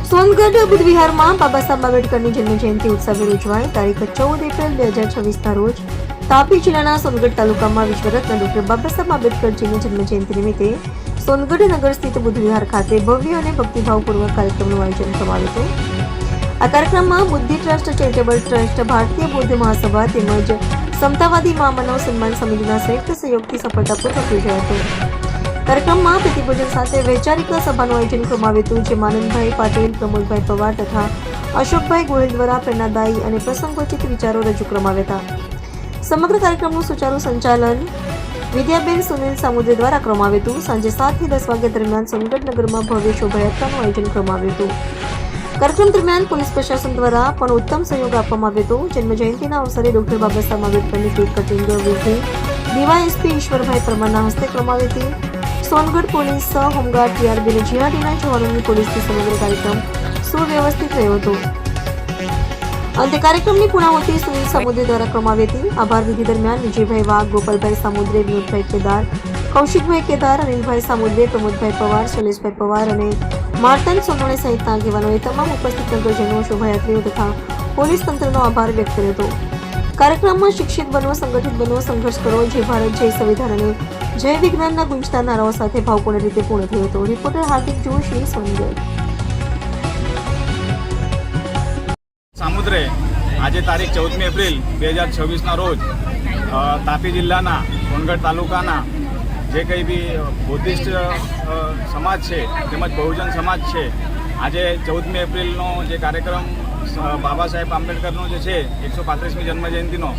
સોનગઢ બુદ્ધ વિહારમાં બાબા સાહેબ આંબેડકરની જન્મજયંતિ ઉત્સવભેર ઉજવાઈ. તારીખ 14 એપ્રિલ 2026ના રોજ તાપી જિલ્લાના સોનગઢ તાલુકામાં વિશ્વરત્ન ડોક્ટર બાબા સાહેબ આંબેડકરજીની જન્મજયંતિ નિમિત્તે સોનગઢ નગર સ્થિત બુદ્ધ વિહાર ખાતે ભવ્ય અને ભક્તિભાવપૂર્વક કાર્યક્રમનું આયોજન કરવામાં આવ્યું હતું. આ કાર્યક્રમમાં બુદ્ધિ ટ્રસ્ટ, ચેરિટેબલ ટ્રસ્ટ, ભારતીય બૌદ્ધ મહાસભા તેમજ સમતાવાદી મહામાનવ સન્માન સમિતિના સંયુક્ત સહયોગથી સફળતાપૂર્વક યોજાયો હતો. કાર્યક્રમમાં પ્રતિભોજન સાથે વૈચારિક સભાનું આયોજન કરવામાં આવ્યું હતું, જેમાં આનંદભાઈ પાટીલ, પ્રમોદભાઈ પવાર તથા અશોકભાઈ ગોહિલ દ્વારા પ્રેરણાદાયી અને પ્રસંગોચિત વિચારો રજૂ કરવામાં આવ્યા હતા. સમગ્ર કાર્યક્રમનું સુચારુ સંચાલન વિદ્યાબેન સુનિલ સામુદ્રે દ્વારા કરવામાં આવ્યું હતું. સાંજે 7 થી 10 વાગ્યા દરમિયાન સોનગઢ નગરમાં ભવ્ય શોભાયાત્રાનું આયોજન કરવામાં આવ્યું હતું. કાર્યક્રમ દરમિયાન પોલીસ પ્રશાસન દ્વારા પણ ઉત્તમ સહયોગ આપવામાં આવ્યો હતો. જન્મજયંતિના અવસરે ડોક્ટર બાબા સાહેબ આંબેડકરની કેક કટિંગ વિધિ ડીવાયએસપી ઈશ્વરભાઈ પરમારના હસ્તે કરવામાં આવી હતી. સોનગઢ પોલીસ, હોમગાર્ડ, ટીઆરબી અને જીઆરડીના જવાનોની પોલીસથી સમગ્ર કાર્યક્રમ સુવ્યવસ્થિત રહ્યો હતો. અંતે કાર્યક્રમની પૂર્ણાહુતિ સુનિલ સામુદ્રે દ્વારા કરવામાં આવી હતી. આભાર વિધિ દરમિયાન વિજયભાઈ વાઘ, ગોપાલભાઈ સામુદ્રે, વિનોદભાઈ કેદાર, કૌશિકભાઈ કેદાર, અનિલભાઈ સામુદ્રે, પ્રમોદભાઈ પવાર, શૈલેષભાઈ પવાર અને માર્તન સોનોણે સહિતના આગેવાનોએ તમામ ઉપસ્થિત નગરજનો, શોભાયાત્રીઓ તથા પોલીસ તંત્રનો આભાર વ્યક્ત કર્યો હતો. કાર્યક્રમમાં શિક્ષિત બનો, સંગઠિત બનો, સંઘર્ષ કરો, જય ભારત, જય સંવિધાન અને જય વિજ્ઞાનના ગુંજતા નારાઓ સાથે ભાવપૂર્ણ રીતે પૂર્ણ થયો હતો. રિપોર્ટર હાર્દિક જોશી, સોનગઢ. સામુદ્રે આજે તારીખ 14 એપ્રિલ 2026ના રોજ તાપી જિલ્લાના સોનગઢ તાલુકાના જે કંઈ બી બુદ્ધિસ્ટ સમાજ છે તેમજ બહુજન સમાજ છે, આજે 14 એપ્રિલનો જે કાર્યક્રમ બાબા સાહેબ આંબેડકરનો જે છે 135મી જન્મજયંતિનો,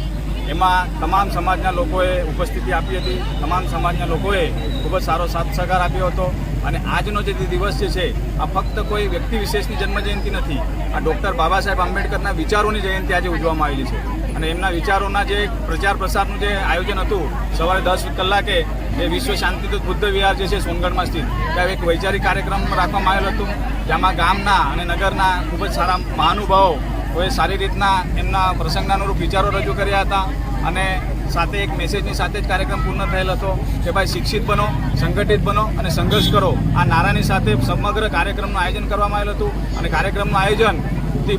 એમાં તમામ સમાજના લોકોએ ઉપસ્થિતિ આપી હતી. તમામ સમાજના લોકોએ ખૂબ જ સારો સાથ સહકાર આપ્યો હતો. અને આજનો જે દિવસ જે છે આ ફક્ત કોઈ વ્યક્તિ વિશેષની જન્મજયંતિ નથી, આ ડૉક્ટર બાબા સાહેબ આંબેડકરના વિચારોની જયંતિ આજે ઉજવવામાં આવેલી છે. અને એમના વિચારોના જે પ્રચાર પ્રસારનું જે આયોજન હતું, સવારે 10 કલાકે જે વિશ્વ શાંતિદૂત બુદ્ધ વિહાર જે છે સોનગઢમાં સ્થિત, ત્યાં એક વૈચારિક કાર્યક્રમ રાખવામાં આવેલો હતો, જેમાં ગામના અને નગરના ખૂબ જ સારા મહાનુભાવો કોઈ સારી રીતના એમના પ્રસંગના અનુરૂપ વિચારો રજૂ કર્યા હતા. અને સાથે એક મેસેજની સાથે જ કાર્યક્રમ પૂર્ણ થયેલ હતો કે ભાઈ શિક્ષિત બનો, સંગઠિત બનો અને સંઘર્ષ કરો. આ નારાની સાથે સમગ્ર કાર્યક્રમનું આયોજન કરવામાં આવેલું હતું. અને કાર્યક્રમનું આયોજન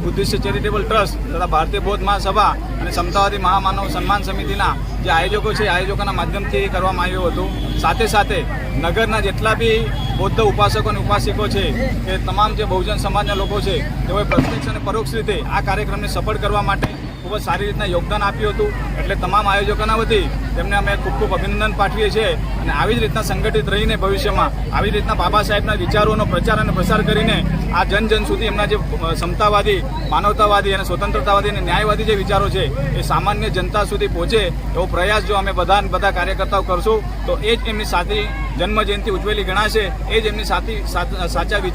બુદ્ધિસ્ટ ચેરિટેબલ ટ્રસ્ટ તથા ભારતીય બૌદ્ધ મહાસભા અને સમતાવાદી મહામાનવ સન્માન સમિતિના જે આયોજકો છે, આયોજકોના માધ્યમથી કરવામાં આવ્યું હતું. સાથે સાથે નગરના જેટલા બી બૌદ્ધ ઉપાસકો અને ઉપાસિકો છે, કે તમામ જે બહુજન સમાજના લોકો છે, તેઓએ પ્રત્યક્ષ અને પરોક્ષ રીતે આ કાર્યક્રમને સફળ કરવા માટે ખૂબ જ સારી રીતના યોગદાન આપ્યું હતું. એટલે તમામ આયોજકોના વતી તેમને અમે ખૂબ ખૂબ અભિનંદન પાઠવીએ છીએ. અને આવી જ રીતના સંગઠિત રહીને ભવિષ્યમાં આવી રીતના બાબા સાહેબના વિચારોનો પ્રચાર અને પ્રસાર કરીને આ જન સુધી એમના જે સમતાવાદી, માનવતાવાદી અને સ્વતંત્રતાવાદી અને ન્યાયવાદી જે વિચારો છે એ સામાન્ય જનતા સુધી પહોંચે એવો પ્રયાસ જો અમે બધા કાર્યકર્તાઓ કરશું તો એ જ એમની સાચી જન્મજયંતિ ઉજવેલી ગણાશે. એ જ એમની સાચા વિચાર